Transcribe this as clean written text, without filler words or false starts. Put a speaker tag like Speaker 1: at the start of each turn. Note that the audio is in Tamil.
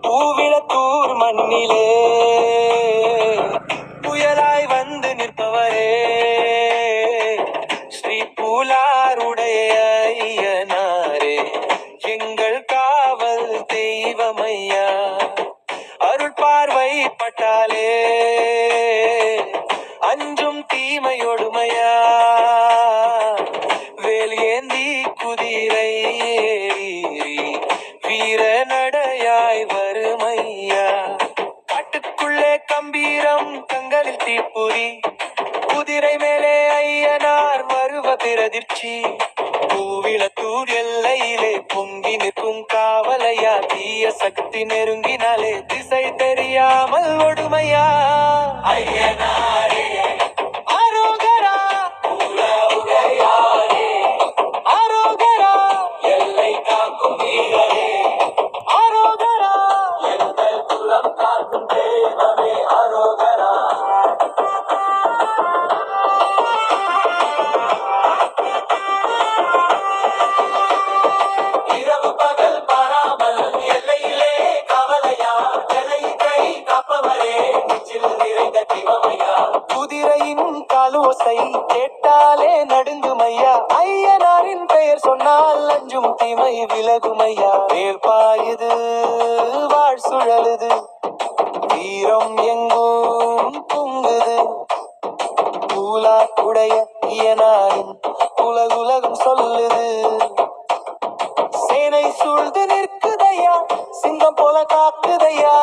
Speaker 1: பூவிளத்தூர் மண்ணிலே புயலாய் வந்து நிற்பவரே ஸ்ரீ பூலாருடைய ஐயனாரே, எங்கள் காவல் தெய்வமையா. அருள் பார்வை பட்டாலே அஞ்சும் தீமையொடுமையா. வேல் ஏந்தி குதிரை ஏறி வீர நடையாய் வருமையா. காட்டுக்குள்ளே கம்பீரம், கண்களில் தீப்புரி, குதிரை மேலே ஐயனார் வருவ பிரதிர்ச்சி. பூவிளத்தூர் எல்லையிலே பொங்கி நிற்கும் காவலையா, தீய சக்தி நெருங்கினாலே திசை தெரியாமல் ஒடுமையா. ஐயனாரே அரோகரா, அரோகரா, எல்லை காக்கும் வீரரே அரோகரா, எங்கள் குலம் காக்கும் தேவமே அரோகரா. இரவு பகல் பாராமல் எல்லையிலே கவலையா, எல்லை கை காப்பவரே நெஞ்சில் நிறைந்த திவமையா. குதிரையின் காலோசை கேட்டாலே நடுங்குமையா, ஐயனாரின் பெயர் சொன்னால் அஞ்சும் தீமை விலகுமையா. வேல் பாயுது, வாழ் சுழலுது, வீரம் எங்கும் பொங்குது. பூலாருடைய ஐயனாரின் உலகுலகம் சொல்லுது. சேனை சூழ்ந்து நிற்குதையா, சிங்கம் போல காக்குதையா.